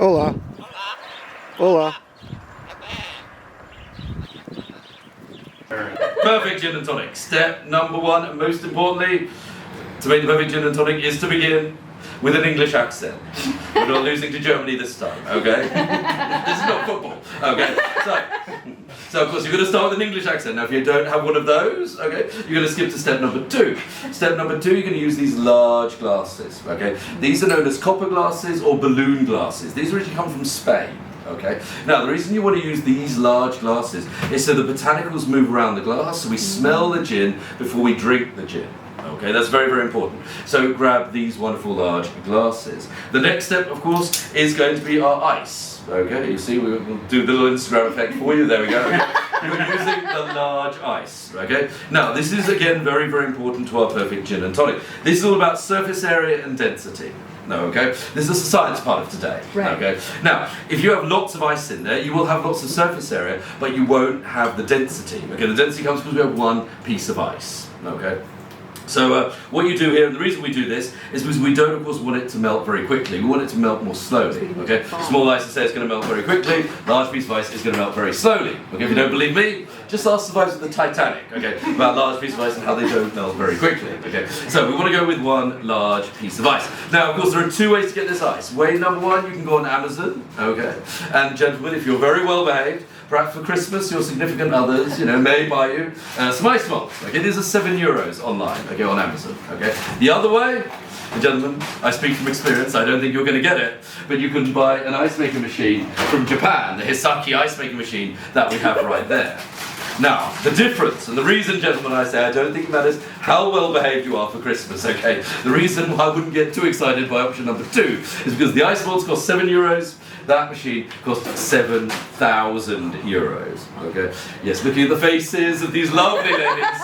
Hola. Hola. Perfect gin and tonic. Step number one, and most importantly, to make the perfect gin and tonic is to begin with an English accent. We're not losing to Germany this time, okay? This is not football, okay? So of course you're going to start with an English accent. Now if you don't have one of those, okay, you're going to skip to step number two. Step number two, you're going to use these large glasses, okay? These are known as copper glasses or balloon glasses. These originally come from Spain. Okay. Now the reason you want to use these large glasses is so the botanicals move around the glass, so we smell the gin before we drink the gin. Okay, that's very, very important. So grab these wonderful large glasses. The next step, of course, is going to be our ice. Okay, you see, we'll do the little Instagram effect for you. There we go. You're using the large ice. Okay. Now this is again very, very important to our perfect gin and tonic. This is all about surface area and density. No, okay? This is the science part of today. Right. Okay? Now, if you have lots of ice in there, you will have lots of surface area, but you won't have the density. Okay, the density comes because we have one piece of ice. Okay? So what you do here, and the reason we do this, is because we don't, of course, want it to melt very quickly. We want it to melt more slowly. Okay? Small ice, I say, is going to melt very quickly. Large piece of ice is going to melt very slowly. Okay? If you don't believe me, just ask the survivors of the Titanic. Okay? About large piece of ice and how they don't melt very quickly. Okay? So we want to go with one large piece of ice. Now, of course, there are two ways to get this ice. Way number one, you can go on Amazon. Okay? And gentlemen, if you're very well behaved, perhaps for Christmas, your significant others, may buy you some ice molds. Okay, these are €7 online. Okay, on Amazon. Okay. The other way, gentlemen, I speak from experience. I don't think you're going to get it, but you can buy an ice making machine from Japan, the Hisaki ice making machine that we have right there. Now, the difference, and the reason, gentlemen, I say I don't think it matters how well behaved you are for Christmas, okay? The reason why I wouldn't get too excited by option number two is because the ice molds cost €7. That machine cost €7,000. Okay? Yes, looking at the faces of these lovely ladies.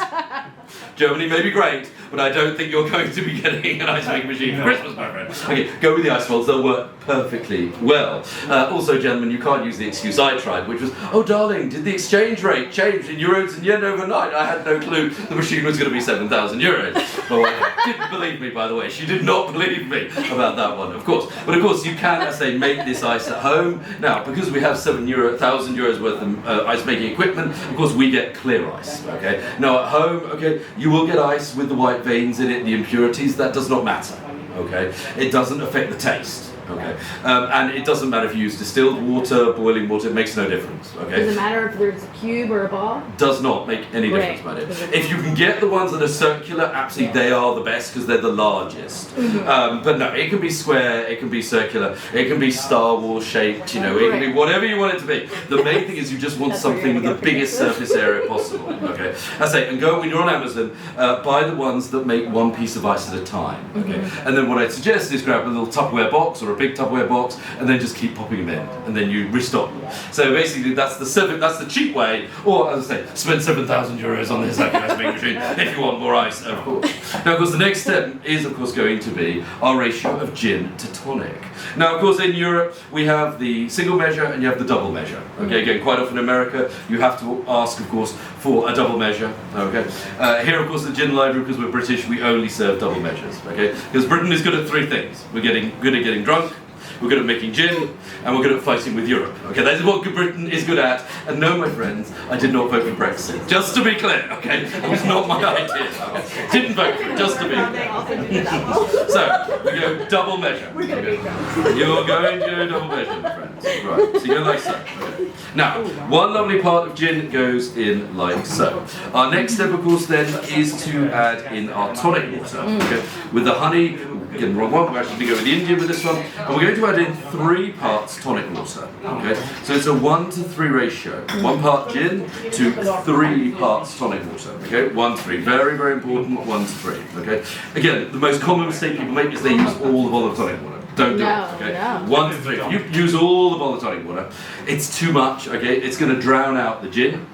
Germany may be great, but I don't think you're going to be getting an ice making machine for Christmas, my friend. Okay, go with the ice molds, they'll work perfectly well. Also, gentlemen, you can't use the excuse I tried, which was, oh darling, did the exchange rate change in euros and yen overnight? I had no clue the machine was going to be €7,000. My wife didn't believe me, by the way. She did not believe me about that one, of course. But of course, you can, as they make this ice at home. Now, because we have €7,000 worth of ice making equipment, of course, we get clear ice. Okay. Now, at home, okay, you will get ice with the white veins in it, the impurities. That does not matter. Okay. It doesn't affect the taste. Okay, and it doesn't matter if you use distilled water, boiling water, it makes no difference, okay? Does it matter if there's a cube or a ball? Does not make any difference about it. If you can get the ones that are circular, absolutely they are the best because they're the largest. But no, it can be square, it can be circular, it can be Star Wars shaped, it can be whatever you want it to be. The main thing is you just want something with the biggest surface area possible, okay? I say, and go when you're on Amazon, buy the ones that make one piece of ice at a time, okay? And then what I'd suggest is grab a little Tupperware box or a big Tupperware box, and then just keep popping them in, and then you restock them. So basically, that's the cheap way. Or as I say, spend €7,000 on this ice making machine if you want more ice, of course. Now, of course, the next step is, of course, going to be our ratio of gin to tonic. Now, of course, in Europe we have the single measure and you have the double measure. Okay, again, quite often in America you have to ask, of course, for a double measure. Okay, here, of course, at the Gin Library, because we're British, we only serve double measures. Okay, because Britain is good at three things: we're good at getting drunk, we're good at making gin, and we're good at fighting with Europe. Okay, that is what Britain is good at. And no, my friends, I did not vote for Brexit. Just to be clear, okay? It was not my idea. Didn't vote for it, just to be clear. So, we go double measure. Okay. You're going to go double measure, my friends. Right, so you go like so. Okay. Now, one lovely part of gin goes in like so. Our next step, of course, then, is to add in our tonic water. Okay? With the honey, getting the wrong one, we're actually going to go with the Indian with this one, and we're going to add in 3 parts tonic water. Okay, so it's a 1 to 3 ratio. 1 part gin to 3 parts tonic water. Okay, 1 to 3, very, very important. 1 to 3. Okay, again, the most common mistake people make is they use all the bottle of tonic water. Don't do it. Okay, 1 to 3. If you use all the bottle of tonic water, it's too much. Okay, it's going to drown out the gin.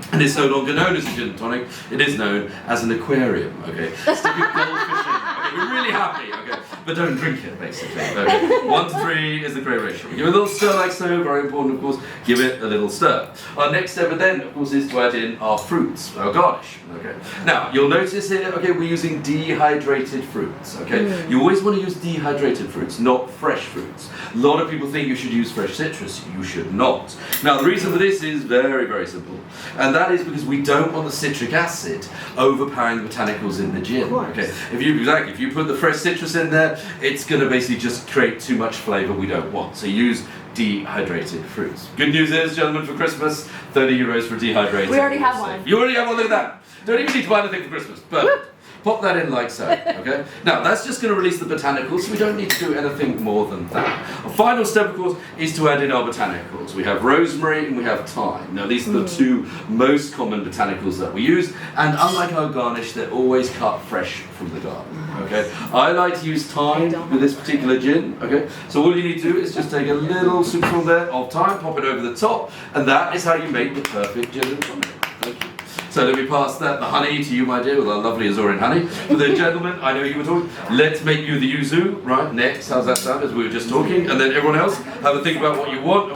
And it's no longer known as a gin and tonic, it is known as an aquarium, okay? Stick a goldfish in, okay? happy. We're really happy. Okay, but don't drink it basically. Okay. 1 to 3 is the great ratio. Give it a little stir like so. Very important, of course. Give it a little stir. Our next step then, of course, is to add in our fruits, our garnish. Okay. Now you'll notice here. Okay, we're using dehydrated fruits. Okay. You always want to use dehydrated fruits, not fresh fruits. A lot of people think you should use fresh citrus. You should not. Now the reason for this is very, very simple, and that is because we don't want the citric acid overpowering the botanicals in the gin. Okay, if you put the fresh citrus in there, it's going to basically just create too much flavour we don't want. So use dehydrated fruits. Good news is, gentlemen, for Christmas, €30 for dehydrated. We already have one. You already have one. Look at that. Don't even need to buy anything for Christmas. But pop that in like so, okay? Now, that's just going to release the botanicals, so we don't need to do anything more than that. Our final step, of course, is to add in our botanicals. We have rosemary and we have thyme. Now, these are the two most common botanicals that we use, and unlike our garnish, they're always cut fresh from the garden, okay? I like to use thyme with this particular gin, okay? So all you need to do is just take a little spoonful there of thyme, pop it over the top, and that is how you make the perfect gin and tonic. Thank you. So let me pass the honey to you, my dear, with our lovely Azores honey. For the gentlemen, I know you were talking. Let's make you the yuzu, right, next. How's that sound, as we were just talking? And then everyone else, have a think about what you want.